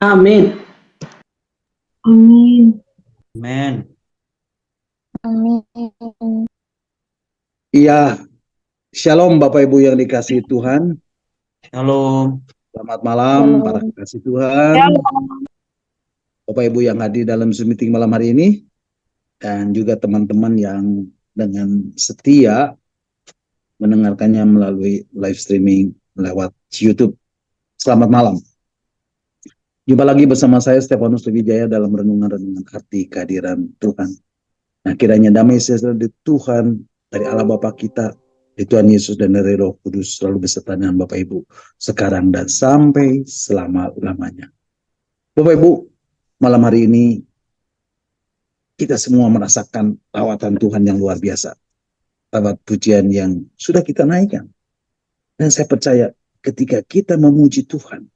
Amin. Amin. Amin. Amin. Iya, Shalom Bapak Ibu yang dikasihi Tuhan. Shalom. Selamat malam para kekasih Tuhan. Bapak Ibu yang hadir dalam Zoom meeting malam hari ini. Dan juga teman-teman yang dengan setia mendengarkannya melalui live streaming lewat YouTube. Selamat malam. Jumpa lagi bersama saya Stefanus Wijaya dalam renungan-renungan arti kehadiran Tuhan. Nah, kiranya damai sejahtera di Tuhan, dari Allah Bapa kita, di Tuhan Yesus dan dari Roh Kudus selalu beserta dengan Bapak Ibu sekarang dan sampai selama-lamanya. Bapak Ibu, malam hari ini kita semua merasakan lawatan Tuhan yang luar biasa. Lewat pujian yang sudah kita naikkan. Dan saya percaya ketika kita memuji Tuhan,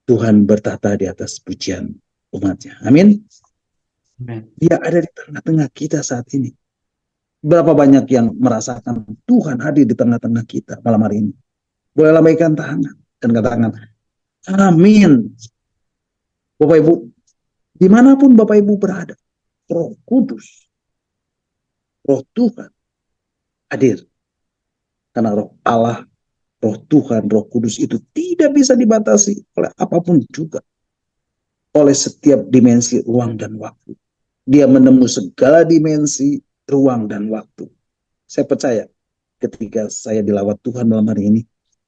Tuhan bertata di atas pujian umatnya. Amin. Dia ada di tengah-tengah kita saat ini. Berapa banyak yang merasakan Tuhan hadir di tengah-tengah kita malam hari ini. Boleh lambaikan tangan dan katakan, amin. Bapak Ibu, dimanapun Bapak Ibu berada, Roh Kudus, Roh Tuhan hadir. Karena Roh Allah, Roh Tuhan, Roh Kudus itu tidak bisa dibatasi oleh apapun juga. Oleh setiap dimensi ruang dan waktu. Dia menembus segala dimensi ruang dan waktu. Saya percaya ketika saya dilawat Tuhan malam hari ini,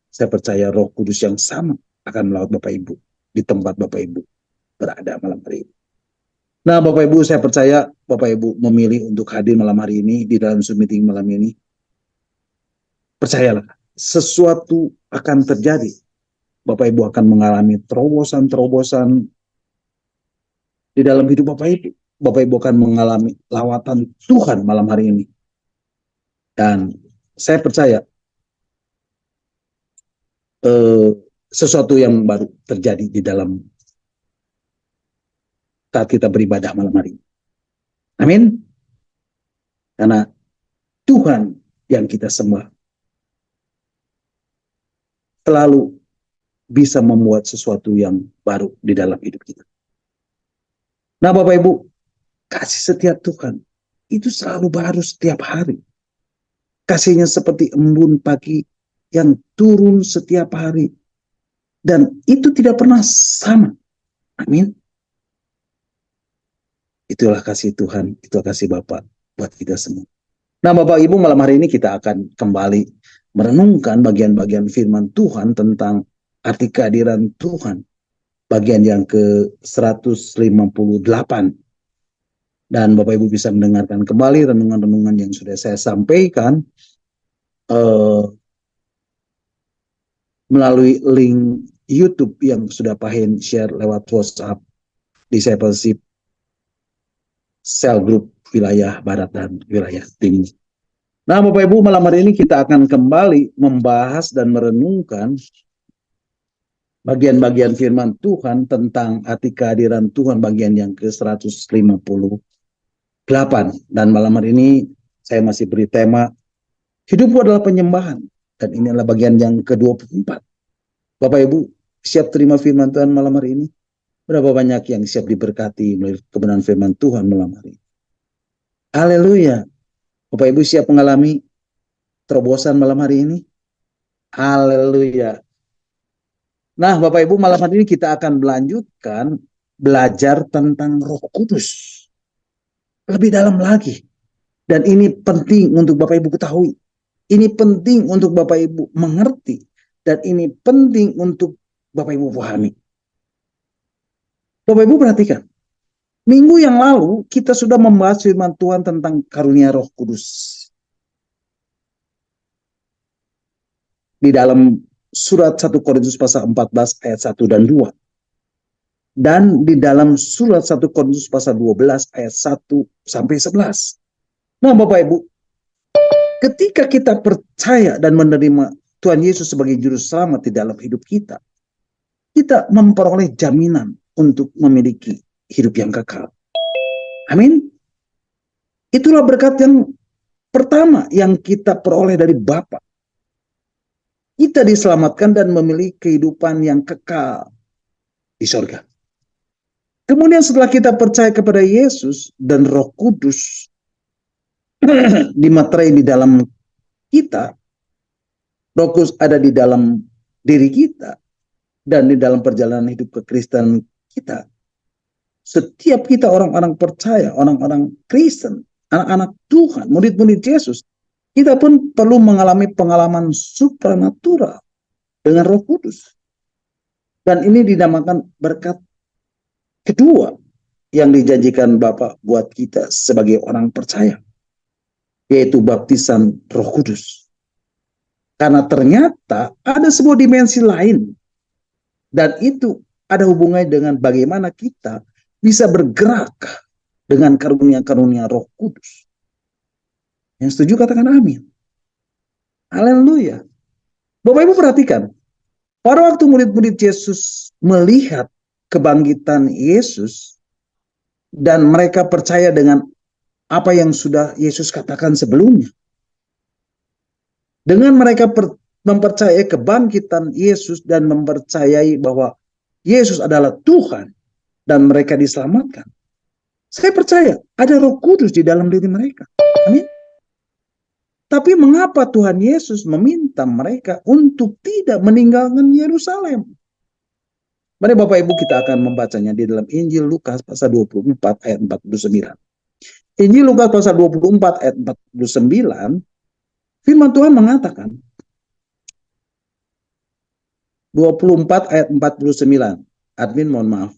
saya percaya Roh Kudus yang sama akan melawat Bapak Ibu di tempat Bapak Ibu berada malam hari ini. Nah, Bapak Ibu, saya percaya Bapak Ibu memilih untuk hadir malam hari ini di dalam Zoom meeting malam ini. Percayalah, sesuatu akan terjadi. Bapak Ibu akan mengalami terobosan-terobosan di dalam hidup Bapak Ibu. Bapak Ibu akan mengalami lawatan Tuhan malam hari ini. Dan saya percaya sesuatu yang baru terjadi di dalam saat kita beribadah malam hari ini. Amin. Karena Tuhan yang kita sembah selalu bisa membuat sesuatu yang baru di dalam hidup kita. Nah, Bapak Ibu, kasih setia Tuhan itu selalu baru setiap hari. Kasihnya seperti embun pagi yang turun setiap hari. Dan itu tidak pernah sama. Amin. Itulah kasih Tuhan, itulah kasih Bapak buat kita semua. Nah, Bapak Ibu, malam hari ini kita akan kembali merenungkan bagian-bagian firman Tuhan tentang arti kehadiran Tuhan. Bagian yang ke-158. Dan Bapak Ibu bisa mendengarkan kembali renungan-renungan yang sudah saya sampaikan melalui link YouTube yang sudah Pak Hen share lewat WhatsApp Discipleship Cell Group wilayah Barat dan wilayah Timur. Nah, Bapak Ibu, malam hari ini kita akan kembali membahas dan merenungkan bagian-bagian firman Tuhan tentang arti kehadiran Tuhan bagian yang ke-158. Dan malam hari ini saya masih beri tema hidupku adalah penyembahan. Dan ini adalah bagian yang ke-24. Bapak Ibu, siap terima firman Tuhan malam hari ini? Berapa banyak yang siap diberkati melalui kebenaran firman Tuhan malam hari ini? Haleluya. Bapak Ibu siap mengalami terobosan malam hari ini? Haleluya. Nah, Bapak Ibu, malam hari ini kita akan melanjutkan belajar tentang Roh Kudus. Lebih dalam lagi. Dan ini penting untuk Bapak Ibu ketahui. Ini penting untuk Bapak Ibu mengerti. Dan ini penting untuk Bapak Ibu pahami. Bapak Ibu perhatikan. Minggu yang lalu kita sudah membahas firman Tuhan tentang karunia Roh Kudus. Di dalam surat 1 Korintus pasal 14 ayat 1 dan 2. Dan di dalam surat 1 Korintus pasal 12 ayat 1 sampai 11. Nah, Bapak Ibu, ketika kita percaya dan menerima Tuhan Yesus sebagai juru selamat di dalam hidup kita, kita memperoleh jaminan untuk memiliki hidup yang kekal. Amin. Itulah berkat yang pertama yang kita peroleh dari Bapa. Kita diselamatkan dan memiliki kehidupan yang kekal di sorga. Kemudian setelah kita percaya kepada Yesus dan Roh Kudus dimaterai di dalam kita, Roh Kudus ada di dalam diri kita dan di dalam perjalanan hidup kekristenan kita. Setiap kita orang-orang percaya, orang-orang Kristen, anak-anak Tuhan, murid-murid Yesus, kita pun perlu mengalami pengalaman supranatural dengan Roh Kudus. Dan ini dinamakan berkat kedua yang dijanjikan Bapa buat kita sebagai orang percaya, yaitu baptisan Roh Kudus. Karena ternyata ada sebuah dimensi lain, dan itu ada hubungannya dengan bagaimana kita bisa bergerak dengan karunia-karunia Roh Kudus. Yang setuju katakan amin. Haleluya. Bapak Ibu perhatikan, pada waktu murid-murid Yesus melihat kebangkitan Yesus dan mereka percaya dengan apa yang sudah Yesus katakan sebelumnya. Dengan mereka mempercayai kebangkitan Yesus dan mempercayai bahwa Yesus adalah Tuhan dan mereka diselamatkan. Saya percaya ada Roh Kudus di dalam diri mereka. Amin. Tapi mengapa Tuhan Yesus meminta mereka untuk tidak meninggalkan Yerusalem? Mari Bapak Ibu kita akan membacanya di dalam Injil Lukas pasal 24 ayat 49. Injil Lukas pasal 24 ayat 49, firman Tuhan mengatakan, 24 ayat 49. Admin mohon maaf.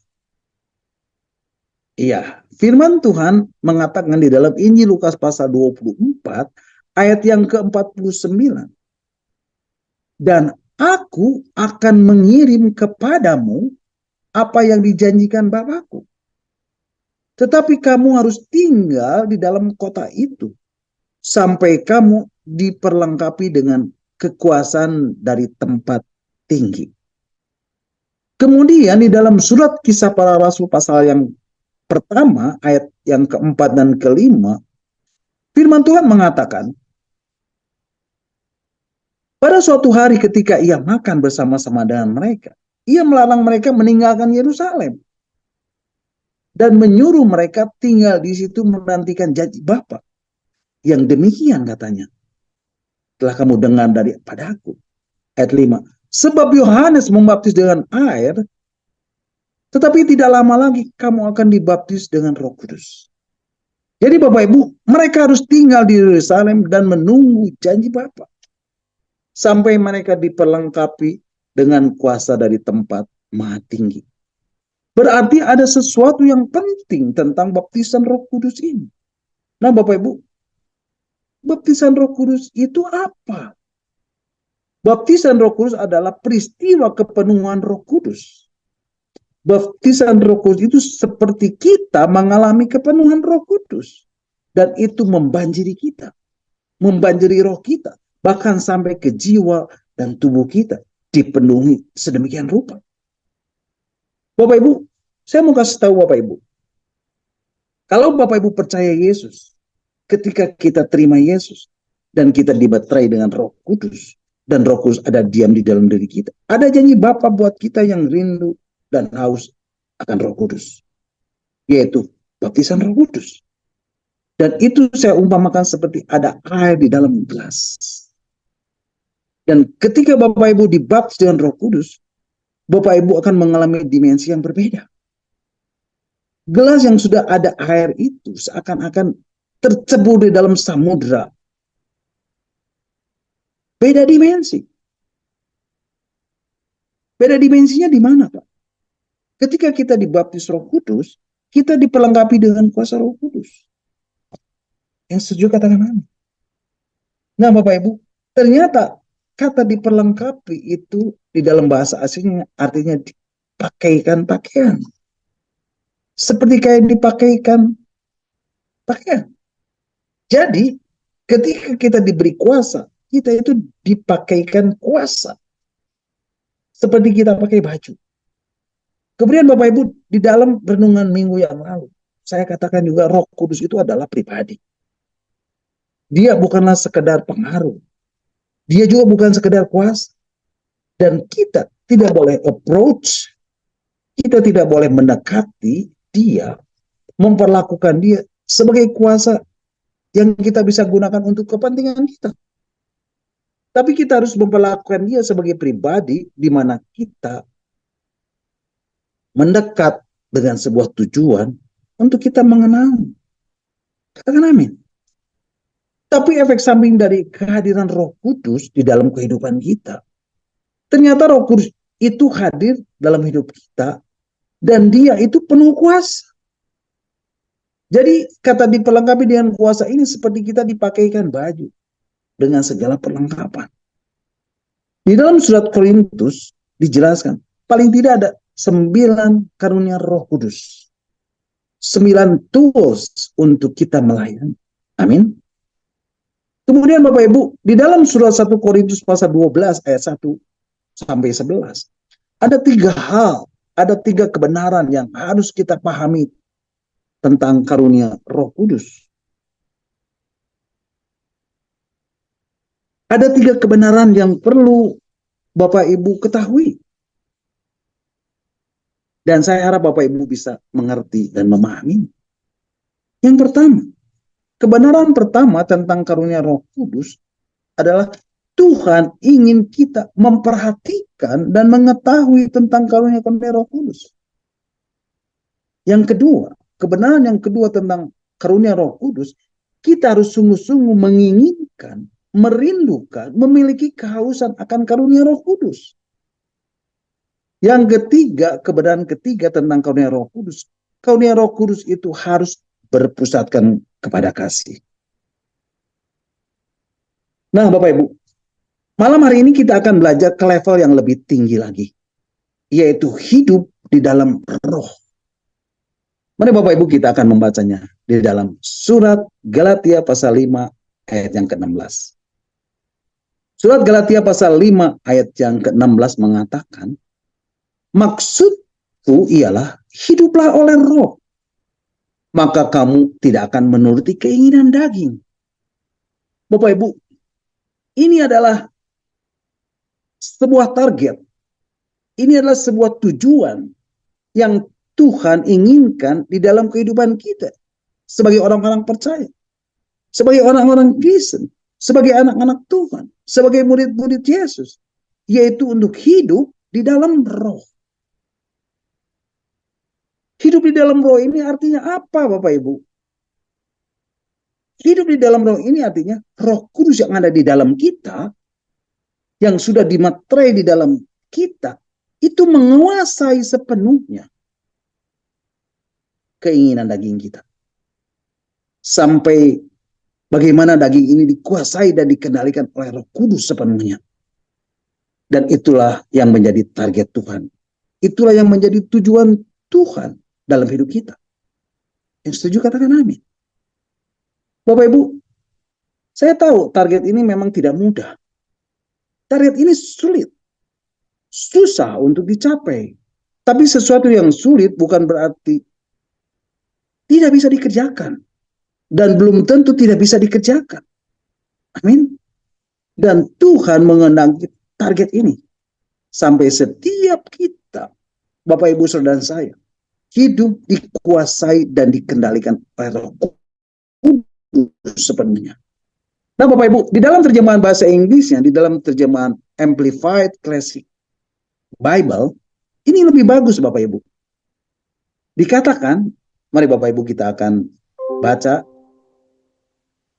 Iya, firman Tuhan mengatakan di dalam Injil Lukas pasal 24 ayat yang ke-49. Dan aku akan mengirim kepadamu apa yang dijanjikan Bapakku. Tetapi kamu harus tinggal di dalam kota itu sampai kamu diperlengkapi dengan kekuasaan dari tempat tinggi. Kemudian di dalam surat Kisah Para Rasul pasal yang pertama, ayat yang keempat dan kelima, firman Tuhan mengatakan, pada suatu hari ketika ia makan bersama-sama dengan mereka, ia melarang mereka meninggalkan Yerusalem dan menyuruh mereka tinggal di situ menantikan janji Bapa. Yang demikian katanya, telah kamu dengar daripada aku. Ayat 5. Sebab Yohanes membaptis dengan air, tetapi tidak lama lagi kamu akan dibaptis dengan Roh Kudus. Jadi Bapak Ibu, mereka harus tinggal di Yerusalem dan menunggu janji Bapa sampai mereka diperlengkapi dengan kuasa dari tempat Maha Tinggi. Berarti ada sesuatu yang penting tentang baptisan Roh Kudus ini. Nah Bapak Ibu, baptisan Roh Kudus itu apa? Baptisan Roh Kudus adalah peristiwa kepenuhan Roh Kudus. Baptisan Roh Kudus itu seperti kita mengalami kepenuhan Roh Kudus. Dan itu membanjiri kita. Membanjiri roh kita. Bahkan sampai ke jiwa dan tubuh kita dipenuhi sedemikian rupa. Bapak Ibu, saya mau kasih tahu Bapak Ibu. Kalau Bapak Ibu percaya Yesus, ketika kita terima Yesus dan kita dibaterai dengan Roh Kudus, dan Roh Kudus ada diam di dalam diri kita, ada janji Bapa buat kita yang rindu dan haus akan Roh Kudus, yaitu baptisan Roh Kudus. Dan itu saya umpamakan seperti ada air di dalam gelas. Dan ketika Bapak Ibu dibaptis dengan Roh Kudus, Bapak Ibu akan mengalami dimensi yang berbeda. Gelas yang sudah ada air itu seakan-akan tercebur di dalam samudra. Beda dimensi. Beda dimensinya di mana, Pak? Ketika kita dibaptis Roh Kudus, kita diperlengkapi dengan kuasa Roh Kudus. Yang setuju katakan amin. Nah, Bapak Ibu, ternyata kata diperlengkapi itu di dalam bahasa asingnya artinya dipakaikan pakaian. Seperti kayak dipakaikan pakaian. Jadi, ketika kita diberi kuasa, kita itu dipakaikan kuasa. Seperti kita pakai baju. Kemudian Bapak Ibu, di dalam renungan minggu yang lalu, saya katakan juga Roh Kudus itu adalah pribadi. Dia bukanlah sekedar pengaruh. Dia juga bukan sekedar kuasa. Dan kita tidak boleh approach, kita tidak boleh mendekati dia, memperlakukan dia sebagai kuasa yang kita bisa gunakan untuk kepentingan kita. Tapi kita harus memperlakukan dia sebagai pribadi di mana kita mendekat dengan sebuah tujuan untuk kita mengenal. Katakan amin. Tapi efek samping dari kehadiran Roh Kudus di dalam kehidupan kita, ternyata Roh Kudus itu hadir dalam hidup kita dan dia itu penuh kuasa. Jadi kata diperlengkapi dengan kuasa ini seperti kita dipakaikan baju dengan segala perlengkapan. Di dalam surat Korintus dijelaskan paling tidak ada 9 karunia Roh Kudus. 9 tools untuk kita melayani. Amin. Kemudian Bapak Ibu, di dalam surat 1 Korintus pasal 12 ayat 1 sampai 11, ada 3 hal, ada 3 kebenaran yang harus kita pahami tentang karunia Roh Kudus. Ada 3 kebenaran yang perlu Bapak Ibu ketahui. Dan saya harap Bapak Ibu bisa mengerti dan memahami. Yang pertama, kebenaran pertama tentang karunia Roh Kudus adalah Tuhan ingin kita memperhatikan dan mengetahui tentang karunia-karunia Roh Kudus. Yang kedua, kebenaran yang kedua tentang karunia Roh Kudus, kita harus sungguh-sungguh menginginkan, merindukan, memiliki kehausan akan karunia Roh Kudus. Yang ketiga, kebenaran ketiga tentang karunia Roh Kudus. Karunia Roh Kudus itu harus berpusatkan kepada kasih. Nah, Bapak Ibu, malam hari ini kita akan belajar ke level yang lebih tinggi lagi, yaitu hidup di dalam roh. Mari Bapak Ibu kita akan membacanya di dalam surat Galatia pasal 5 ayat yang ke-16. Surat Galatia pasal 5 ayat yang ke-16 mengatakan, maksudku ialah hiduplah oleh roh, maka kamu tidak akan menuruti keinginan daging. Bapak Ibu, ini adalah sebuah target. Ini adalah sebuah tujuan yang Tuhan inginkan di dalam kehidupan kita. Sebagai orang-orang percaya. Sebagai orang-orang Kristen. Sebagai anak-anak Tuhan. Sebagai murid-murid Yesus. Yaitu untuk hidup di dalam roh. Hidup di dalam roh ini artinya apa Bapak Ibu? Hidup di dalam roh ini artinya Roh Kudus yang ada di dalam kita, yang sudah dimaterai di dalam kita, itu menguasai sepenuhnya keinginan daging kita. Sampai bagaimana daging ini dikuasai dan dikendalikan oleh Roh Kudus sepenuhnya. Dan itulah yang menjadi target Tuhan. Itulah yang menjadi tujuan Tuhan dalam hidup kita. Yang setuju katakan amin. Bapak Ibu, saya tahu target ini memang tidak mudah. Target ini sulit. Susah untuk dicapai. Tapi sesuatu yang sulit bukan berarti tidak bisa dikerjakan. Dan belum tentu tidak bisa dikerjakan. Amin. Dan Tuhan mengendangi target ini. Sampai setiap kita, Bapak Ibu Saudara saya, hidup dikuasai dan dikendalikan oleh Roh Kudus sepenuhnya. Nah Bapak Ibu, di dalam terjemahan bahasa Inggrisnya, di dalam terjemahan Amplified Classic Bible, ini lebih bagus Bapak Ibu. Dikatakan, mari Bapak Ibu kita akan baca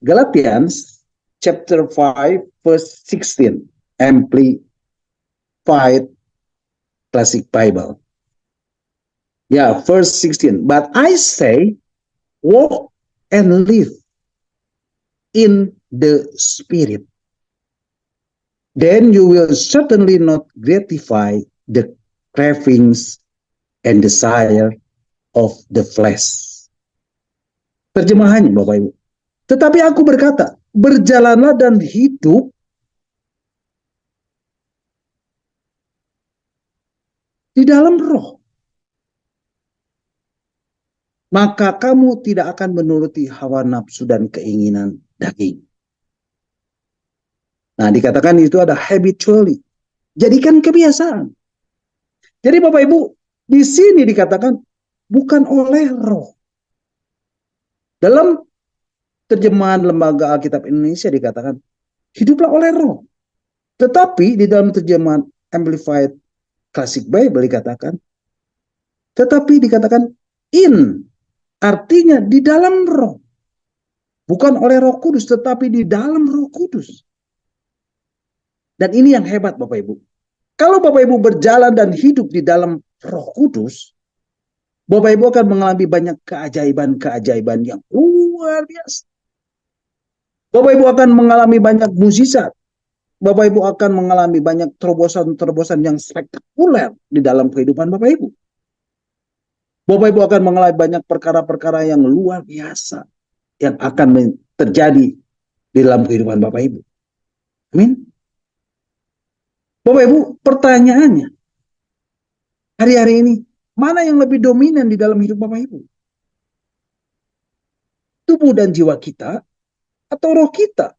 Galatians chapter 5 verse 16, Amplified Classic Bible. Ya, verse 16. But I say, walk and live in the Spirit. Then you will certainly not gratify the cravings and desire of the flesh. Terjemahannya Bapak Ibu. Tetapi aku berkata, berjalanlah dan hidup di dalam roh. Maka kamu tidak akan menuruti hawa nafsu dan keinginan daging. Nah, dikatakan itu ada habitually. Jadikan kebiasaan. Jadi Bapak Ibu, di sini dikatakan bukan oleh roh. Dalam terjemahan Lembaga Alkitab Indonesia dikatakan, hiduplah oleh roh. Tetapi di dalam terjemahan Amplified Classic Bible dikatakan, tetapi dikatakan in, artinya di dalam roh. Bukan oleh Roh Kudus, tetapi di dalam Roh Kudus. Dan ini yang hebat Bapak Ibu. Kalau Bapak Ibu berjalan dan hidup di dalam Roh Kudus, Bapak Ibu akan mengalami banyak keajaiban-keajaiban yang luar biasa. Bapak Ibu akan mengalami banyak mukjizat. Bapak Ibu akan mengalami banyak terobosan-terobosan yang spektakuler di dalam kehidupan Bapak Ibu. Bapak Ibu akan mengalami banyak perkara-perkara yang luar biasa yang akan terjadi di dalam kehidupan Bapak Ibu. Amin. Bapak Ibu, pertanyaannya, hari-hari ini, mana yang lebih dominan di dalam hidup Bapak Ibu? Tubuh dan jiwa kita, atau roh kita?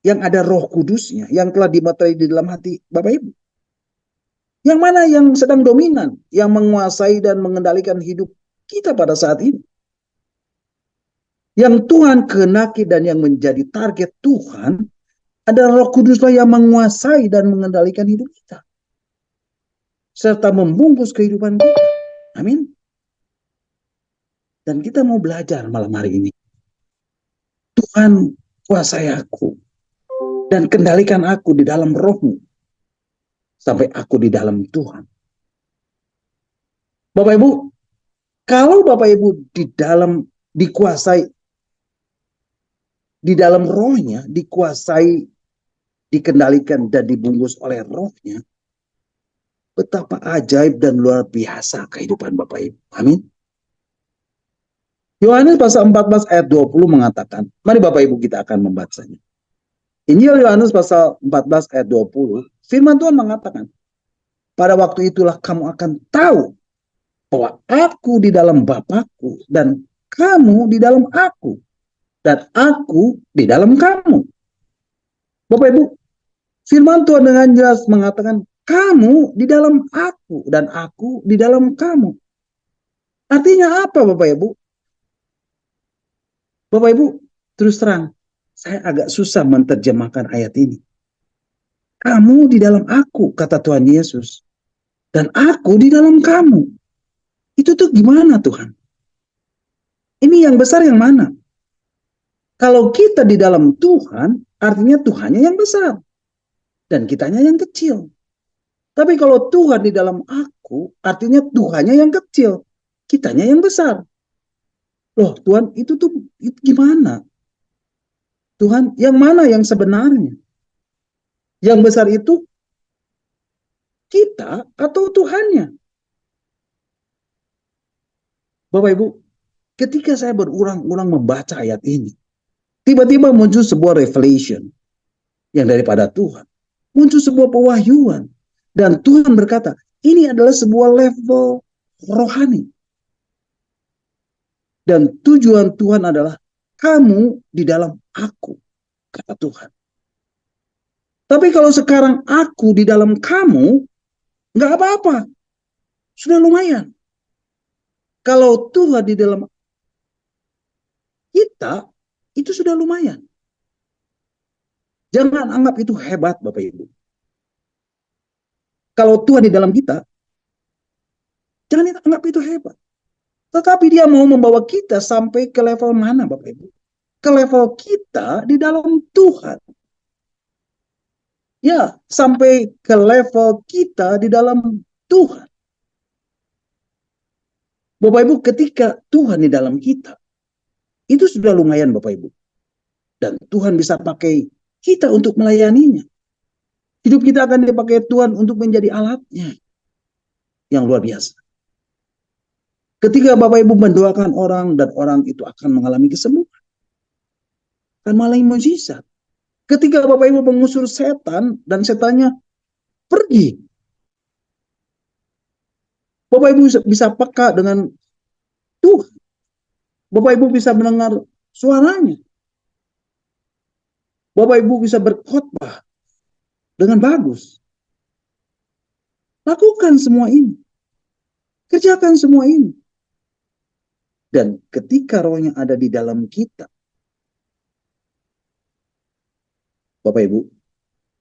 Yang ada roh kudusnya, yang telah dimaterai di dalam hati Bapak Ibu. Yang mana yang sedang dominan, yang menguasai dan mengendalikan hidup kita pada saat ini? Yang Tuhan kehendaki dan yang menjadi target Tuhan adalah Roh Kuduslah yang menguasai dan mengendalikan hidup kita. Serta membungkus kehidupan kita. Amin. Dan kita mau belajar malam hari ini. Tuhan kuasai aku. Dan kendalikan aku di dalam roh-Mu. Sampai aku di dalam Tuhan. Bapak Ibu, kalau Bapak Ibu di dalam dikuasai, di dalam rohnya, dikuasai, dikendalikan dan dibungkus oleh rohnya, betapa ajaib dan luar biasa kehidupan Bapak Ibu. Amin. Yohanes pasal 14 ayat 20 mengatakan, mari Bapak Ibu kita akan membacanya. Injil Yohanes pasal 14 ayat 20, firman Tuhan mengatakan, pada waktu itulah kamu akan tahu bahwa aku di dalam Bapakku dan kamu di dalam aku dan aku di dalam kamu. Bapak Ibu, firman Tuhan dengan jelas mengatakan, kamu di dalam aku dan aku di dalam kamu. Artinya apa Bapak Ibu? Bapak Ibu, terus terang, saya agak susah menerjemahkan ayat ini. Kamu di dalam aku, kata Tuhan Yesus. Dan aku di dalam kamu. Itu tuh gimana Tuhan? Ini yang besar yang mana? Kalau kita di dalam Tuhan, artinya Tuhannya yang besar. Dan kitanya yang kecil. Tapi kalau Tuhan di dalam aku, artinya Tuhannya yang kecil. Kitanya yang besar. Loh Tuhan, itu gimana? Tuhan, yang mana yang sebenarnya? Yang besar itu kita atau Tuhannya? Bapak Ibu, ketika saya berulang-ulang membaca ayat ini, tiba-tiba muncul sebuah revelation yang daripada Tuhan. Muncul sebuah pewahyuan. Dan Tuhan berkata, ini adalah sebuah level rohani. Dan tujuan Tuhan adalah kamu di dalam aku, kata Tuhan. Tapi kalau sekarang aku di dalam kamu, nggak apa-apa. Sudah lumayan. Kalau Tuhan di dalam kita, itu sudah lumayan. Jangan anggap itu hebat, Bapak Ibu. Kalau Tuhan di dalam kita, jangan anggap itu hebat. Tetapi dia mau membawa kita sampai ke level mana, Bapak Ibu? Ke level kita di dalam Tuhan. Ya, sampai ke level kita di dalam Tuhan. Bapak Ibu, ketika Tuhan di dalam kita, itu sudah lumayan Bapak Ibu. Dan Tuhan bisa pakai kita untuk melayaninya. Hidup kita akan dipakai Tuhan untuk menjadi alatnya. Yang luar biasa. Ketika Bapak Ibu mendoakan orang dan orang itu akan mengalami kesembuhan. Akan mengalami mukjizat. Ketika Bapak Ibu mengusir setan dan setannya pergi. Bapak Ibu bisa peka dengan Tuhan. Bapak Ibu bisa mendengar suaranya. Bapak Ibu bisa berkhotbah dengan bagus. Lakukan semua ini. Kerjakan semua ini. Dan ketika rohnya ada di dalam kita, Bapak Ibu,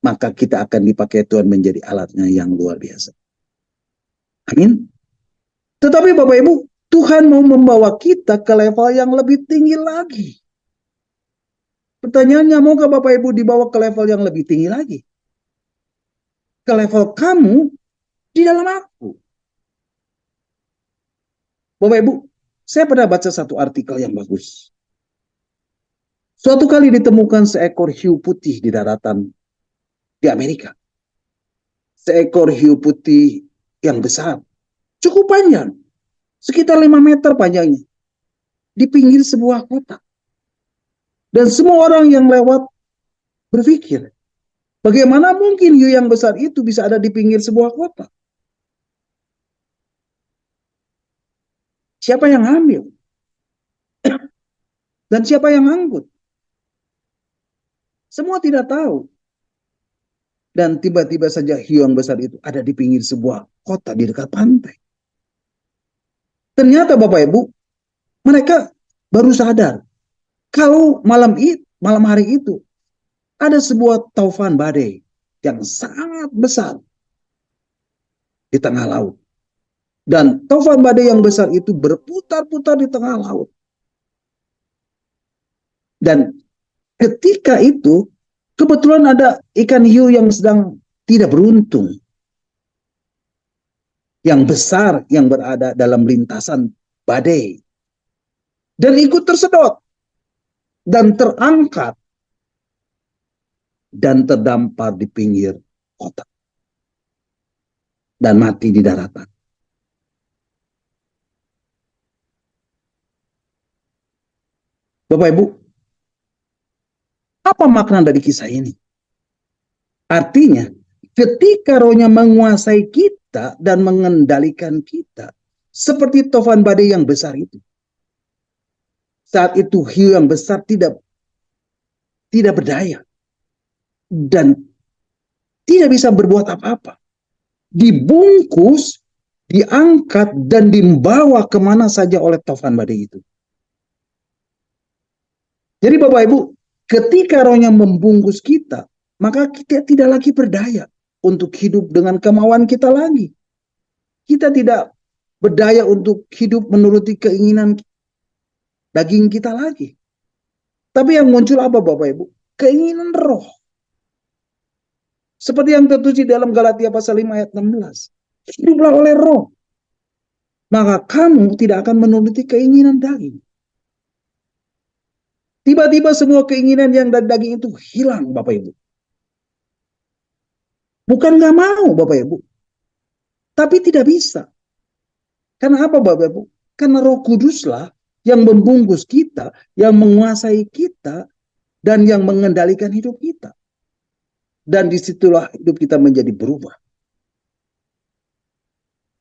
maka kita akan dipakai Tuhan menjadi alatnya yang luar biasa. Amin. Tetapi Bapak Ibu, Tuhan mau membawa kita ke level yang lebih tinggi lagi. Pertanyaannya, maukah Bapak Ibu dibawa ke level yang lebih tinggi lagi? Ke level kamu di dalam aku. Bapak Ibu, saya pernah baca satu artikel yang bagus. Suatu kali ditemukan seekor hiu putih di daratan di Amerika. Seekor hiu putih yang besar, cukup panjang, sekitar 5 meter panjangnya, di pinggir sebuah kota. Dan semua orang yang lewat berpikir, bagaimana mungkin hiu yang besar itu bisa ada di pinggir sebuah kota? Siapa yang ambil? Dan siapa yang angkut? Semua tidak tahu. Dan tiba-tiba saja hiu yang besar itu ada di pinggir sebuah kota di dekat pantai. Ternyata Bapak Ibu, mereka baru sadar kalau malam hari itu ada sebuah taufan badai yang sangat besar di tengah laut. Dan taufan badai yang besar itu berputar-putar di tengah laut. Dan ketika itu kebetulan ada ikan hiu yang sedang tidak beruntung, yang besar, yang berada dalam lintasan badai, dan ikut tersedot dan terangkat dan terdampar di pinggir kota dan mati di daratan. Bapak Ibu, apa makna dari kisah ini? Artinya, ketika rohnya menguasai kita dan mengendalikan kita, seperti taufan badai yang besar itu. Saat itu hiu yang besar tidak berdaya dan tidak bisa berbuat apa-apa. Dibungkus, diangkat, dan dibawa kemana saja oleh taufan badai itu. Jadi Bapak Ibu, ketika rohnya membungkus kita, maka kita tidak lagi berdaya untuk hidup dengan kemauan kita lagi. Kita tidak berdaya untuk hidup menuruti keinginan daging kita lagi. Tapi yang muncul apa Bapak Ibu? Keinginan roh. Seperti yang tertulis dalam Galatia pasal 5 ayat 16. Hiduplah oleh roh. Maka kamu tidak akan menuruti keinginan daging. Tiba-tiba semua keinginan yang dari daging itu hilang Bapak Ibu. Bukan gak mau Bapak Ibu. Tapi tidak bisa. Karena apa Bapak Ibu? Karena Roh Kuduslah yang membungkus kita, yang menguasai kita, dan yang mengendalikan hidup kita. Dan disitulah hidup kita menjadi berubah.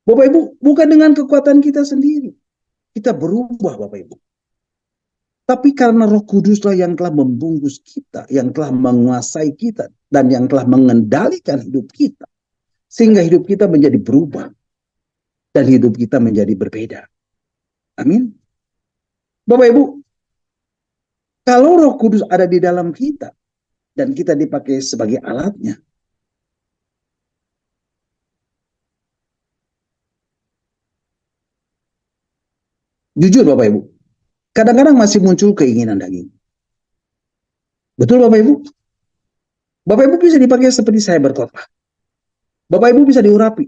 Bapak Ibu, bukan dengan kekuatan kita sendiri. Kita berubah Bapak Ibu. Tapi karena Roh Kuduslah yang telah membungkus kita, yang telah menguasai kita, dan yang telah mengendalikan hidup kita. Sehingga hidup kita menjadi berubah. Dan hidup kita menjadi berbeda. Amin. Bapak Ibu, kalau Roh Kudus ada di dalam kita, dan kita dipakai sebagai alatnya, jujur Bapak Ibu, kadang-kadang masih muncul keinginan daging. Betul Bapak Ibu? Bapak Ibu bisa dipakai seperti saya berkhotbah. Bapak Ibu bisa diurapi.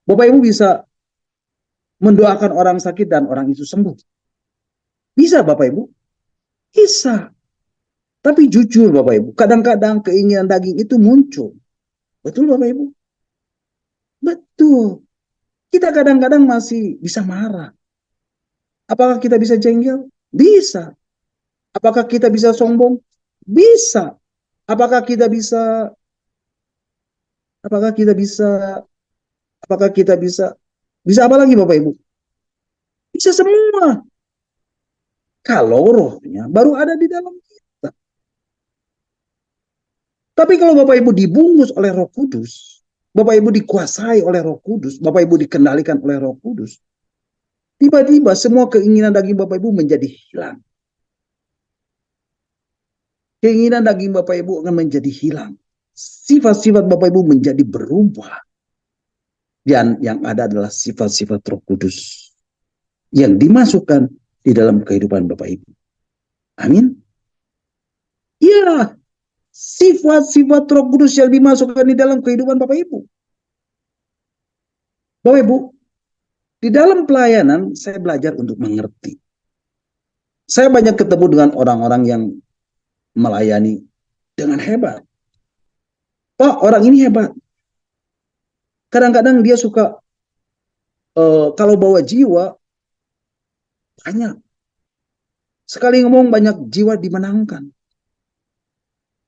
Bapak Ibu bisa mendoakan orang sakit dan orang itu sembuh. Bisa Bapak Ibu? Bisa. Tapi jujur Bapak Ibu, kadang-kadang keinginan daging itu muncul. Betul Bapak Ibu? Betul. Kita kadang-kadang masih bisa marah. Apakah kita bisa jengkel? Bisa. Apakah kita bisa sombong? Bisa. Apakah kita bisa apakah kita bisa apakah kita bisa apa lagi Bapak Ibu? Bisa semua. Kalau rohnya baru ada di dalam kita. Tapi kalau Bapak Ibu dibungkus oleh Roh Kudus, Bapak Ibu dikuasai oleh Roh Kudus, Bapak Ibu dikendalikan oleh Roh Kudus, Tiba-tiba semua keinginan daging Bapak Ibu menjadi hilang. Keinginan daging Bapak Ibu akan menjadi hilang. Sifat-sifat Bapak Ibu menjadi berubah. Dan yang ada adalah sifat-sifat Roh Kudus yang dimasukkan di dalam kehidupan Bapak Ibu. Amin. Ya, sifat-sifat Roh Kudus yang dimasukkan di dalam kehidupan Bapak Ibu. Bapak Ibu, di dalam pelayanan saya belajar untuk mengerti. Saya banyak ketemu dengan orang-orang yang melayani dengan hebat. Pak, orang ini hebat. Kadang-kadang dia suka kalau bawa jiwa banyak. Sekali ngomong banyak jiwa dimenangkan.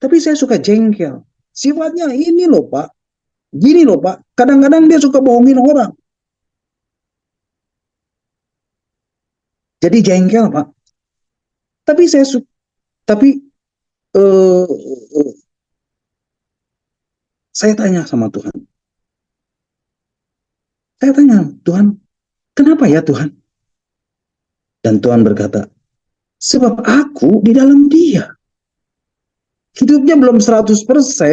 Tapi saya suka jengkel. Sifatnya ini loh Pak. Gini loh Pak. Kadang-kadang dia suka bohongin orang. Jadi jengkel Pak. Tapi uh, saya tanya sama Tuhan. Saya tanya, Tuhan, kenapa ya Tuhan? Dan Tuhan berkata, sebab aku di dalam dia. Hidupnya belum 100%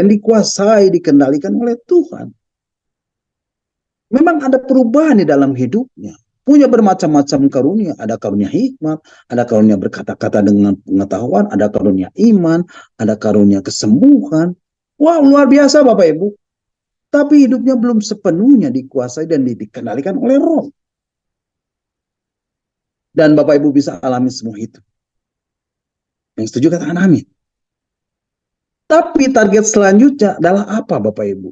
dikuasai, dikendalikan oleh Tuhan. Memang ada perubahan di dalam hidupnya. Punya bermacam-macam karunia. Ada karunia hikmat, ada karunia berkata-kata dengan pengetahuan, ada karunia iman, ada karunia kesembuhan. Wah, luar biasa Bapak Ibu. Tapi hidupnya belum sepenuhnya dikuasai dan dikendalikan oleh Roh. Dan Bapak Ibu bisa alami semua itu. Yang setuju katakan amin. Tapi target selanjutnya adalah apa Bapak Ibu?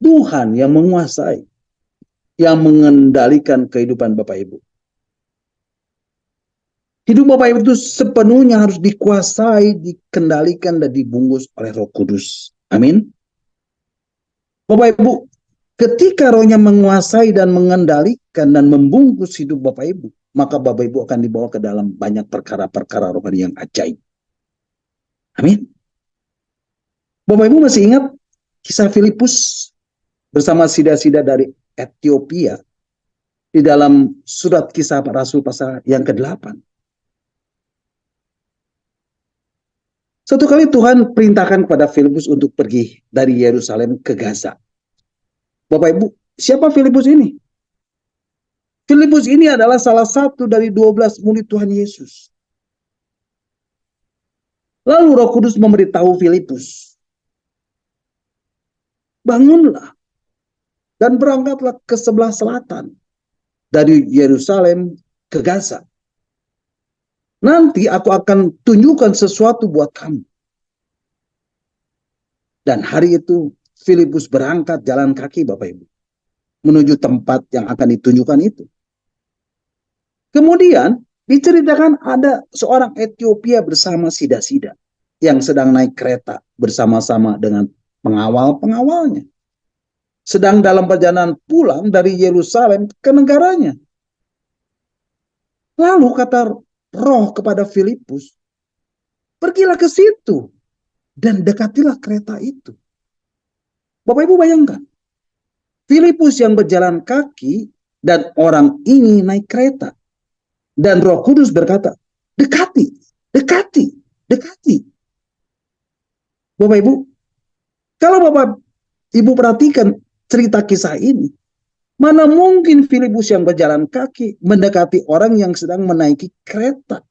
Tuhan yang menguasai, yang mengendalikan kehidupan Bapak Ibu. Hidup Bapak Ibu itu sepenuhnya harus dikuasai, dikendalikan, dan dibungkus oleh Roh Kudus. Amin. Bapak Ibu, ketika rohnya menguasai dan mengendalikan dan membungkus hidup Bapak Ibu, maka Bapak Ibu akan dibawa ke dalam banyak perkara-perkara rohani yang ajaib. Amin. Bapak Ibu masih ingat kisah Filipus bersama sida-sida dari Ethiopia di dalam surat Kisah Rasul pasal yang ke-8. Suatu kali Tuhan perintahkan kepada Filipus untuk pergi dari Yerusalem ke Gaza. Bapak Ibu, siapa Filipus ini? Filipus ini adalah salah satu dari 12 murid Tuhan Yesus. Lalu Roh Kudus memberitahu Filipus, bangunlah dan berangkatlah ke sebelah selatan dari Yerusalem ke Gaza. Nanti aku akan tunjukkan sesuatu buat kamu. Dan hari itu Filipus berangkat jalan kaki Bapak Ibu menuju tempat yang akan ditunjukkan itu. Kemudian diceritakan ada seorang Ethiopia bersama sida-sida yang sedang naik kereta bersama-sama dengan pengawal-pengawalnya. Sedang dalam perjalanan pulang dari Yerusalem ke negaranya. Lalu kata Roh kepada Filipus, pergilah ke situ dan dekatilah kereta itu. Bapak Ibu bayangkan, Filipus yang berjalan kaki dan orang ini naik kereta. Dan Roh Kudus berkata, dekati, dekati, dekati. Bapak Ibu, kalau Bapak Ibu perhatikan cerita kisah ini, mana mungkin Filipus yang berjalan kaki mendekati orang yang sedang menaiki kereta?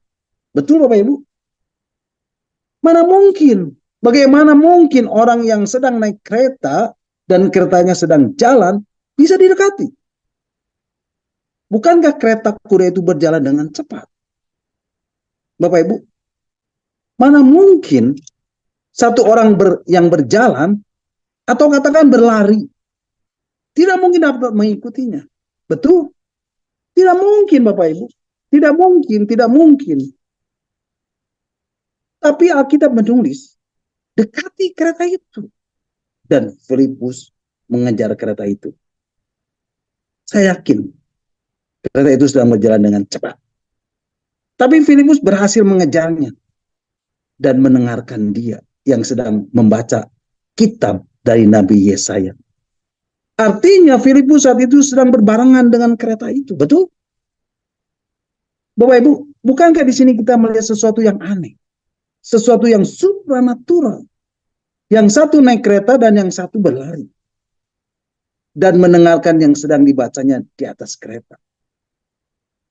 Betul Bapak Ibu? Mana mungkin? Bagaimana mungkin orang yang sedang naik kereta dan keretanya sedang jalan bisa didekati? Bukankah kereta kuda itu berjalan dengan cepat? Bapak Ibu, mana mungkin satu orang yang berjalan atau katakan berlari tidak mungkin dapat mengikutinya. Betul? Tidak mungkin Bapak Ibu. Tidak mungkin, tidak mungkin. Tapi Alkitab menulis, dekati kereta itu. Dan Filipus mengejar kereta itu. Saya yakin kereta itu sedang berjalan dengan cepat. Tapi Filipus berhasil mengejarnya dan mendengarkan dia yang sedang membaca kitab dari Nabi Yesaya. Artinya Filipus saat itu sedang berbarengan dengan kereta itu, betul? Bapak Ibu, bukankah di sini kita melihat sesuatu yang aneh, sesuatu yang supranatural, yang satu naik kereta dan yang satu berlari dan mendengarkan yang sedang dibacanya di atas kereta.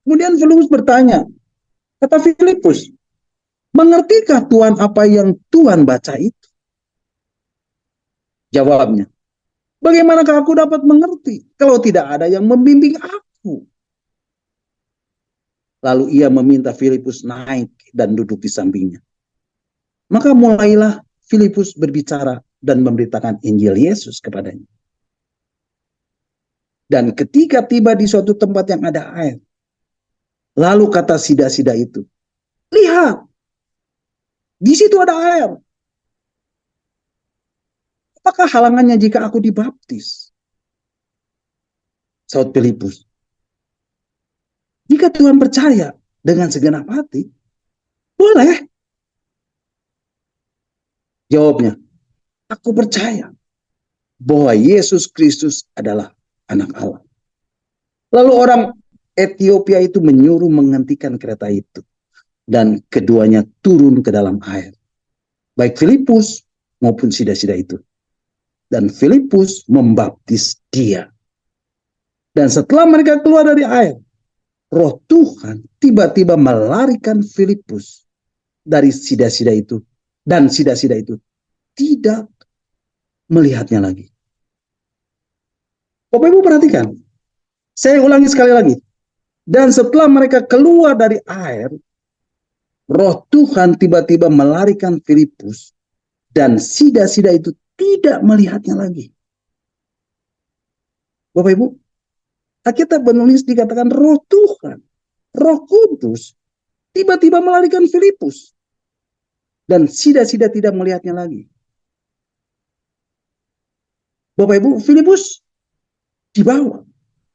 Kemudian Filipus bertanya, kata Filipus, mengertikah Tuhan apa yang Tuhan baca itu? Jawabnya, bagaimanakah aku dapat mengerti kalau tidak ada yang membimbing aku? Lalu ia meminta Filipus naik dan duduk di sampingnya. Maka mulailah Filipus berbicara dan memberitakan Injil Yesus kepadanya. Dan ketika tiba di suatu tempat yang ada air, lalu kata sida-sida itu, lihat, di situ ada air. Apakah halangannya jika aku dibaptis? Saud Filipus, jika Tuhan percaya dengan segenap hati, boleh. Jawabnya, aku percaya bahwa Yesus Kristus adalah anak Allah. Lalu orang Ethiopia itu menyuruh menghentikan kereta itu. Dan keduanya turun ke dalam air. Baik Filipus maupun sida-sida itu. Dan Filipus membaptis dia. Dan setelah mereka keluar dari air, Roh Tuhan tiba-tiba melarikan Filipus dari sida-sida itu. Dan sida-sida itu tidak melihatnya lagi. Bapak Ibu perhatikan. Saya ulangi sekali lagi. Dan setelah mereka keluar dari air, Roh Tuhan tiba-tiba melarikan Filipus dan sida-sida itu tidak melihatnya lagi. Bapak Ibu, Alkitab menulis dikatakan Roh Tuhan, Roh Kudus tiba-tiba melarikan Filipus dan sida-sida tidak melihatnya lagi. Bapak Ibu, Filipus dibawa.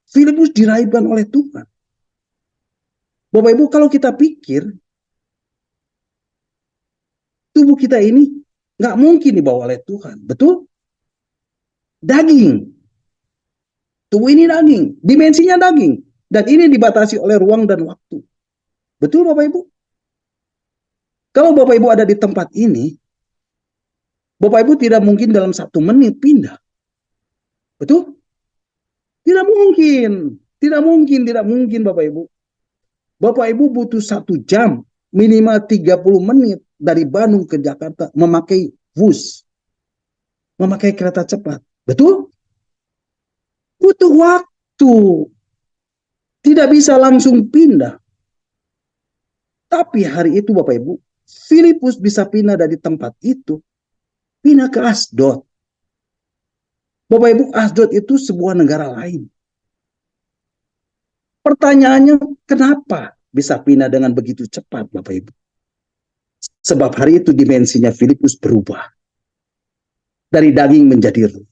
Filipus diraibkan oleh Tuhan. Bapak Ibu, kalau kita pikir tubuh kita ini nggak mungkin dibawa oleh Tuhan, betul? Daging. Tubuh ini daging, dimensinya daging. Dan ini dibatasi oleh ruang dan waktu. Betul Bapak Ibu? Kalau Bapak Ibu ada di tempat ini, Bapak Ibu tidak mungkin dalam 1 menit pindah. Betul? Tidak mungkin. Tidak mungkin, tidak mungkin Bapak Ibu. Bapak Ibu butuh 1 jam, minimal 30 menit dari Bandung ke Jakarta memakai bus. Memakai kereta cepat. Betul? Butuh waktu. Tidak bisa langsung pindah. Tapi hari itu Bapak Ibu, Filipus bisa pindah dari tempat itu, pindah ke Asdod. Bapak Ibu, Asdod itu sebuah negara lain. Pertanyaannya, kenapa bisa pindah dengan begitu cepat Bapak Ibu? Sebab hari itu dimensinya Filipus berubah. Dari daging menjadi roh.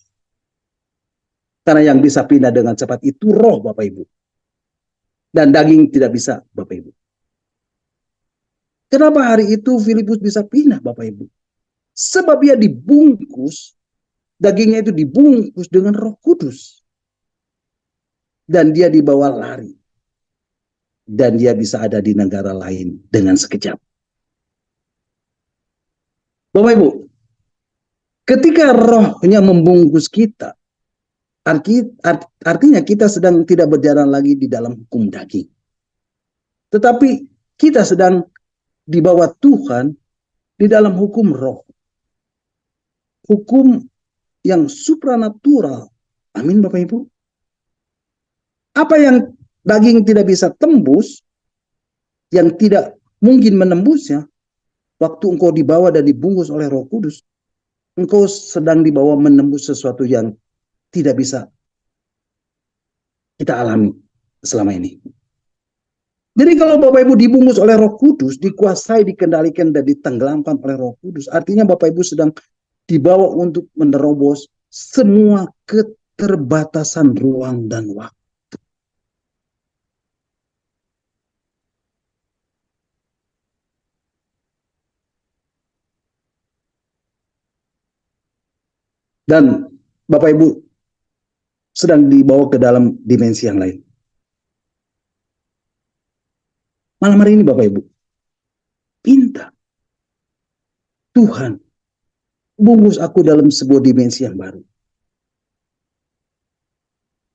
Karena yang bisa pindah dengan cepat itu roh Bapak Ibu. Dan daging tidak bisa Bapak Ibu. Kenapa hari itu Filipus bisa pindah Bapak Ibu? Sebab dia dibungkus, dagingnya itu dibungkus dengan Roh Kudus. Dan dia dibawa lari. Dan dia bisa ada di negara lain dengan sekejap. Bapak Ibu, ketika rohnya membungkus kita, artinya kita sedang tidak berjalan lagi di dalam hukum daging. Tetapi kita sedang dibawa Tuhan di dalam hukum roh. Hukum yang supranatural. Amin Bapak Ibu. Apa yang daging tidak bisa tembus, yang tidak mungkin menembusnya, waktu engkau dibawa dan dibungkus oleh Roh Kudus, engkau sedang dibawa menembus sesuatu yang tidak bisa kita alami selama ini. Jadi kalau Bapak Ibu dibungkus oleh Roh Kudus, dikuasai, dikendalikan, dan ditenggelamkan oleh Roh Kudus, artinya Bapak Ibu sedang dibawa untuk menerobos semua keterbatasan ruang dan waktu. Dan Bapak Ibu sedang dibawa ke dalam dimensi yang lain. Malam hari ini Bapak Ibu, minta Tuhan bungkus aku dalam sebuah dimensi yang baru,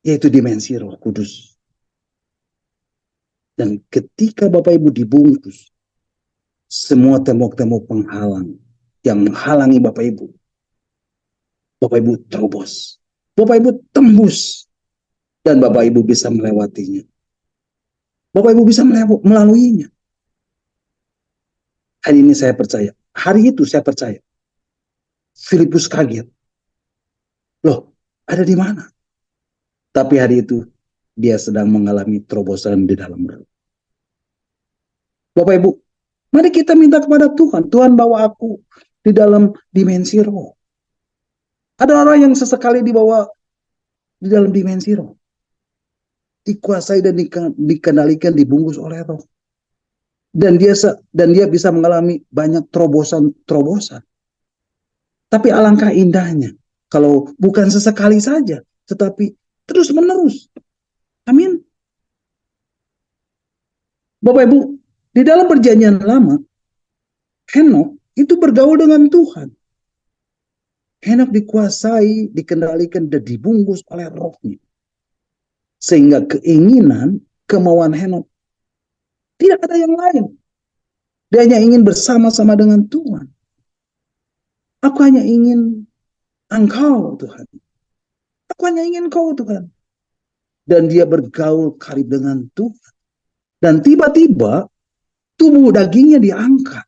yaitu dimensi Roh Kudus. Dan ketika Bapak Ibu dibungkus, semua tembok-tembok penghalang yang menghalangi Bapak Ibu terobos. Bapak Ibu tembus, dan Bapak Ibu bisa melewatinya. Bapak Ibu bisa melaluinya. Hari ini saya percaya, hari itu saya percaya, Filipus kaget. Loh, ada di mana? Tapi hari itu, dia sedang mengalami terobosan di dalam roh. Bapak Ibu, mari kita minta kepada Tuhan. Tuhan bawa aku di dalam dimensi roh. Ada orang yang sesekali dibawa di dalam dimensi roh, dikuasai dan dikendalikan, dibungkus oleh roh. Dan dia bisa mengalami banyak terobosan-terobosan. Tapi alangkah indahnya kalau bukan sesekali saja, tetapi terus menerus. Amin. Bapak Ibu, di dalam perjanjian lama, Henokh itu bergaul dengan Tuhan. Henokh dikuasai, dikendalikan, dan dibungkus oleh rohnya. Sehingga keinginan, kemauan Henokh tidak ada yang lain. Dia hanya ingin bersama-sama dengan Tuhan. Aku hanya ingin Engkau, Tuhan. Aku hanya ingin Engkau, Tuhan. Dan dia bergaul karib dengan Tuhan. Dan tiba-tiba tubuh dagingnya diangkat.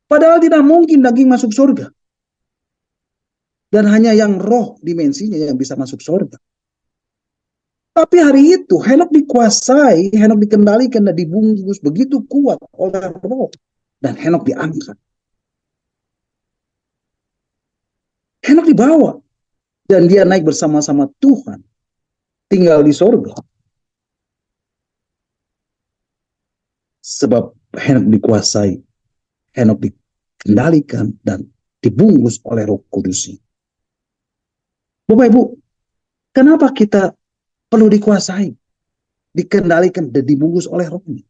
Padahal tidak mungkin daging masuk surga. Dan hanya yang roh dimensinya yang bisa masuk surga. Tapi hari itu Henokh dikuasai, Henokh dikendalikan dan dibungkus begitu kuat oleh roh. Dan Henokh diangkat. Henokh dibawa. Dan dia naik bersama-sama Tuhan. Tinggal di surga. Sebab Henokh dikuasai, Henokh dikendalikan dan dibungkus oleh Roh Kudus. Bapak Ibu, kenapa kita perlu dikuasai, dikendalikan dan dibungkus oleh Roh-Nya?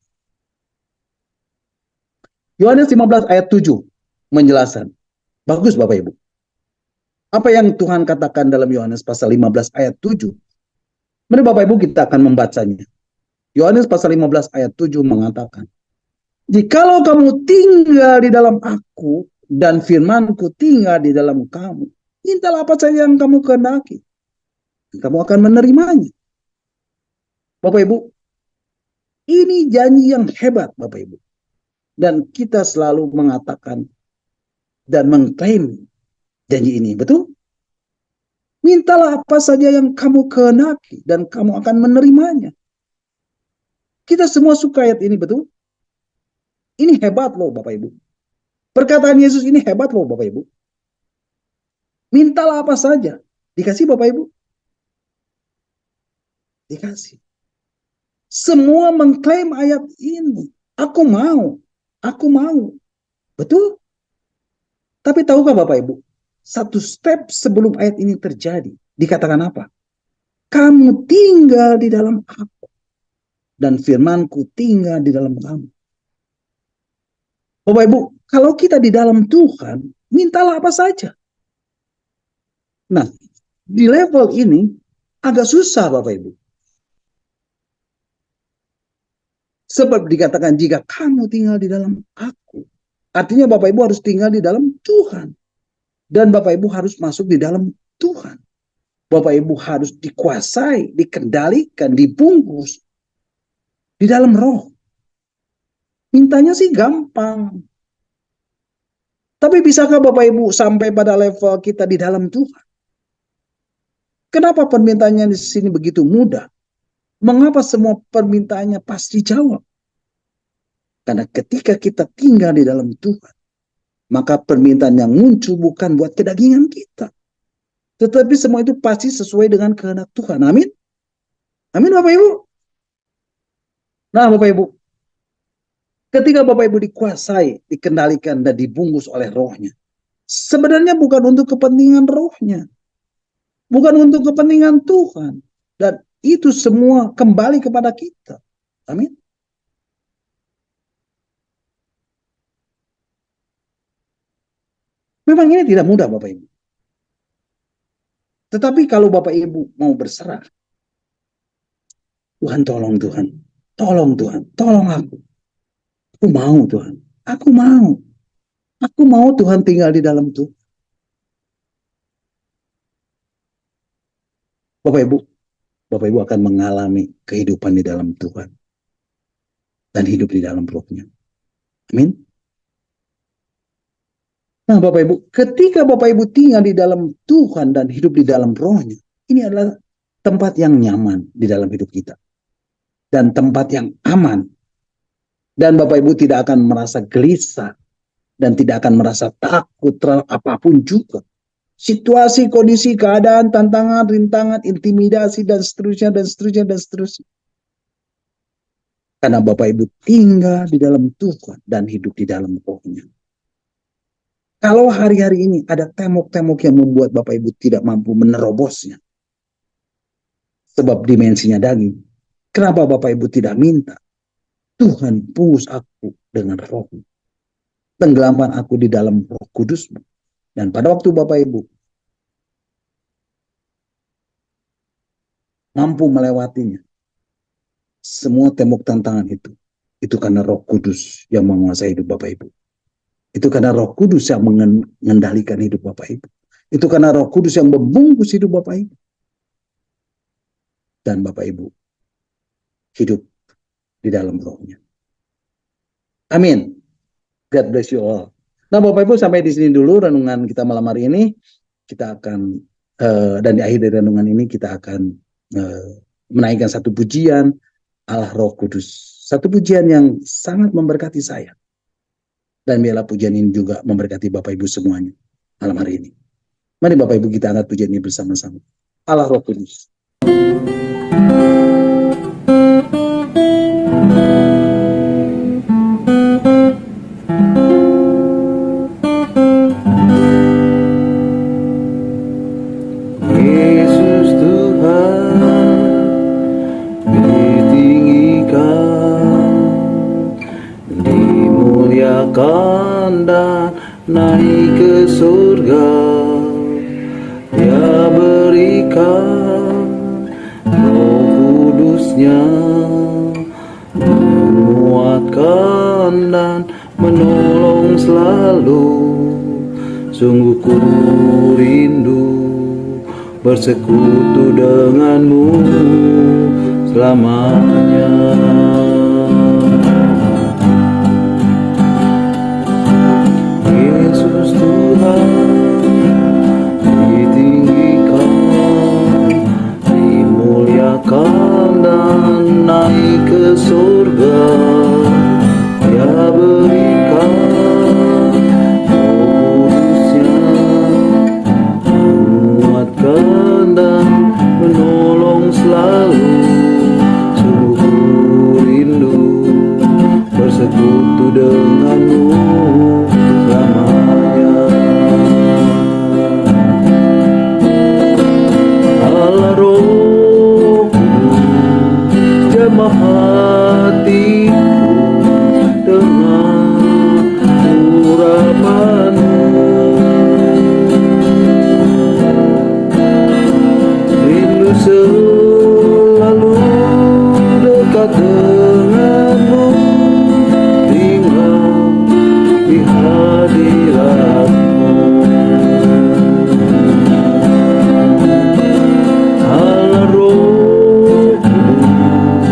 Yohanes 15 ayat 7 menjelaskan. Bagus Bapak Ibu. Apa yang Tuhan katakan dalam Yohanes pasal 15 ayat 7? Mari Bapak Ibu kita akan membacanya. Yohanes pasal 15 ayat 7 mengatakan, jikalau kamu tinggal di dalam aku dan firmanku tinggal di dalam kamu, mintalah apa saja yang kamu kehendaki, kamu akan menerimanya. Bapak Ibu, ini janji yang hebat Bapak Ibu. Dan kita selalu mengatakan dan mengklaim janji ini, betul? Mintalah apa saja yang kamu kehendaki dan kamu akan menerimanya. Kita semua suka ayat ini, betul? Ini hebat loh Bapak Ibu. Perkataan Yesus ini hebat loh Bapak Ibu. Mintalah apa saja. Dikasih Bapak Ibu? Dikasih. Semua mengklaim ayat ini. Aku mau. Aku mau. Betul? Tapi tahukah Bapak Ibu? Satu step sebelum ayat ini terjadi. Dikatakan apa? Kamu tinggal di dalam aku. Dan firmanku tinggal di dalam kamu. Bapak Ibu, kalau kita di dalam Tuhan, mintalah apa saja. Nah, di level ini agak susah Bapak Ibu. Sebab dikatakan jika kamu tinggal di dalam aku. Artinya Bapak Ibu harus tinggal di dalam Tuhan. Dan Bapak Ibu harus masuk di dalam Tuhan. Bapak Ibu harus dikuasai, dikendalikan, dibungkus di dalam roh. Mintanya sih gampang. Tapi bisakah Bapak Ibu sampai pada level kita di dalam Tuhan? Kenapa permintaannya di sini begitu mudah? Mengapa semua permintaannya pasti jawab? Karena ketika kita tinggal di dalam Tuhan, maka permintaan yang muncul bukan buat kedagingan kita. Tetapi semua itu pasti sesuai dengan kehendak Tuhan. Amin. Amin Bapak Ibu. Nah Bapak Ibu, ketika Bapak Ibu dikuasai, dikendalikan, dan dibungkus oleh rohnya, sebenarnya bukan untuk kepentingan rohnya. Bukan untuk kepentingan Tuhan. Dan itu semua kembali kepada kita. Amin. Memang ini tidak mudah Bapak Ibu. Tetapi kalau Bapak Ibu mau berserah, Tuhan tolong Tuhan, tolong Tuhan, tolong aku. Aku mau Tuhan, aku mau. Aku mau Tuhan tinggal di dalam Tuhan. Bapak Ibu akan mengalami kehidupan di dalam Tuhan. Dan hidup di dalam Roh-Nya. Amin. Nah Bapak Ibu, ketika Bapak Ibu tinggal di dalam Tuhan dan hidup di dalam Roh-Nya, ini adalah tempat yang nyaman di dalam hidup kita. Dan tempat yang aman. Dan Bapak Ibu tidak akan merasa gelisah. Dan tidak akan merasa takut terhadap apapun juga. Situasi, kondisi, keadaan, tantangan, rintangan, intimidasi, dan seterusnya, dan seterusnya, dan seterusnya. Karena Bapak Ibu tinggal di dalam Tuhan dan hidup di dalam Roh-Nya. Kalau hari-hari ini ada tembok-tembok yang membuat Bapak Ibu tidak mampu menerobosnya. Sebab dimensinya daging. Kenapa Bapak Ibu tidak minta? Tuhan, puus aku dengan Roh-Mu. Tenggelamkan aku di dalam Roh Kudus-Mu. Dan pada waktu Bapak Ibu mampu melewatinya, semua tembok tantangan itu karena Roh Kudus yang menguasai hidup Bapak Ibu. Itu karena Roh Kudus yang mengendalikan hidup Bapak Ibu. Itu karena Roh Kudus yang membungkus hidup Bapak Ibu. Dan Bapak Ibu hidup di dalam Roh-Nya. Amin. God bless you all. Nah Bapak Ibu, sampai di sini dulu renungan kita malam hari ini. Kita akan dan di akhir dari renungan ini kita akan menaikkan satu pujian Allah Roh Kudus. Satu pujian yang sangat memberkati saya. Dan biarlah pujian ini juga memberkati Bapak Ibu semuanya malam hari ini. Mari Bapak Ibu kita angkat pujian ini bersama-sama. Allah Roh Kudus. Yesus Tuhan ditinggikan, dimuliakan dan naik ke surga. Dia berikan Roh Kudusnya, menguatkan dan menolong selalu. Sungguh ku rindu bersekutu denganmu selamanya. Yesus Tuhan ditinggikan, dimuliakan dan naik ke surga. Dia berikan Roh Kudusnya, menguatkan dan menolong selalu. Sungguh ku rindu bersekutu denganmu selamanya. Allah Roh Kudus, jamah hatiku dengan urapanmu. Rindu selalu dekat denganmu, tinggal di hadiratmu. Allah Roh Kudus,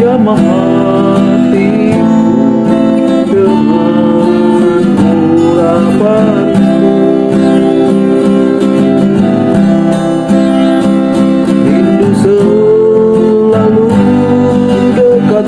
jamah hatiku dengan urapanmu. Rindu selalu dekat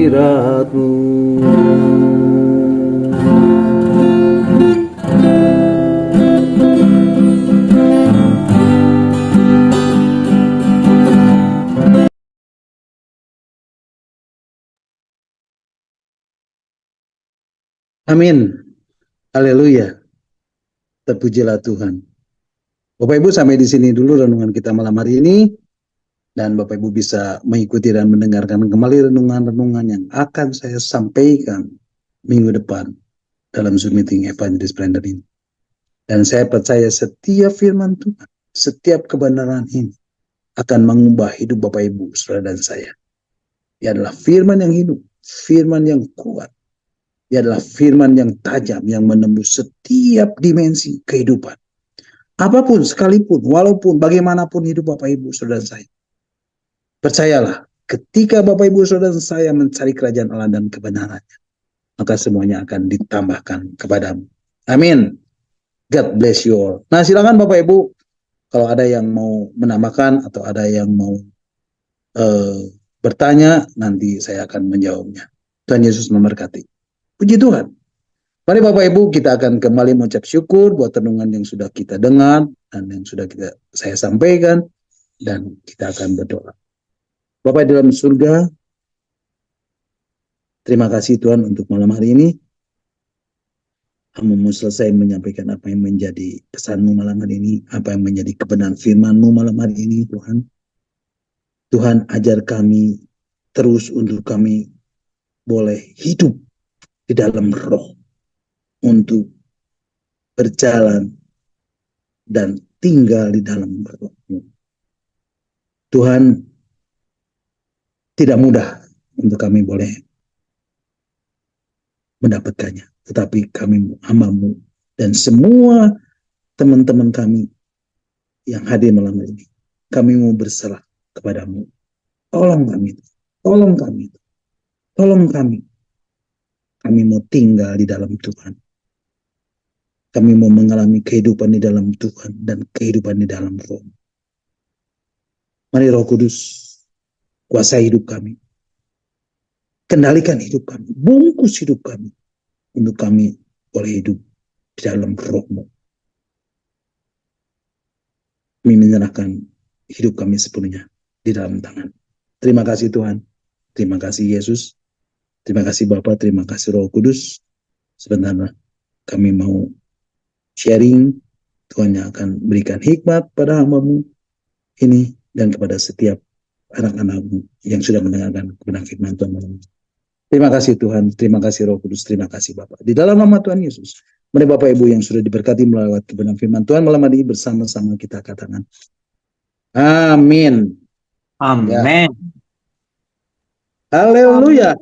hadirat-Mu. Amin. Haleluya. Terpujilah Tuhan. Bapak Ibu, sampai di sini dulu renungan kita malam hari ini. Dan Bapak Ibu bisa mengikuti dan mendengarkan kembali renungan-renungan yang akan saya sampaikan minggu depan dalam Zoom meeting Evangelist Blender ini. Dan saya percaya setiap firman Tuhan, setiap kebenaran ini akan mengubah hidup Bapak Ibu, saudara dan saya. Ia adalah firman yang hidup, firman yang kuat. Ia adalah firman yang tajam, yang menembus setiap dimensi kehidupan. Apapun, sekalipun, walaupun, bagaimanapun hidup Bapak Ibu, saudara saya. Percayalah, ketika Bapak Ibu, saudara saya mencari kerajaan Allah dan kebenarannya, maka semuanya akan ditambahkan kepadamu. Amin. God bless you all. Nah, silakan Bapak Ibu, kalau ada yang mau menambahkan atau ada yang mau bertanya, nanti saya akan menjawabnya. Tuhan Yesus memberkati. Puji Tuhan. Mari Bapak Ibu, kita akan kembali mengucap syukur buat renungan yang sudah kita dengar dan yang sudah saya sampaikan, dan kita akan berdoa. Bapak di dalam surga, terima kasih Tuhan untuk malam hari ini. Hamba-Mu selesai menyampaikan apa yang menjadi pesan-Mu malam hari ini, apa yang menjadi kebenaran firman-Mu malam hari ini, Tuhan. Tuhan, ajar kami terus untuk kami boleh hidup di dalam roh, untuk berjalan dan tinggal di dalam roh-Mu. Tuhan, tidak mudah untuk kami boleh mendapatkannya, tetapi kami hamba-Mu dan semua teman-teman kami yang hadir malam ini, kami mau berserah kepadamu. Tolong kami, tolong kami, tolong kami. Kami mau tinggal di dalam Tuhan. Kami mau mengalami kehidupan di dalam Tuhan dan kehidupan di dalam Roh. Mari Roh Kudus, kuasai hidup kami. Kendalikan hidup kami, bungkus hidup kami, untuk kami boleh hidup di dalam Roh-Mu. Kami menyerahkan hidup kami sepenuhnya di dalam tangan. Terima kasih Tuhan, terima kasih Yesus, terima kasih Bapa, terima kasih Roh Kudus. Sebentar kami mau sharing, Tuhan yang akan berikan hikmat pada hamba-Mu ini dan kepada setiap anak-anak-Mu yang sudah mendengarkan kebenaran firman Tuhan malam ini. Terima kasih Tuhan, terima kasih Roh Kudus, terima kasih Bapa. Di dalam nama Tuhan Yesus, mari Bapak Ibu yang sudah diberkati melalui kebenaran firman Tuhan malam hari ini, bersama-sama kita katakan amin. Amin. Haleluya.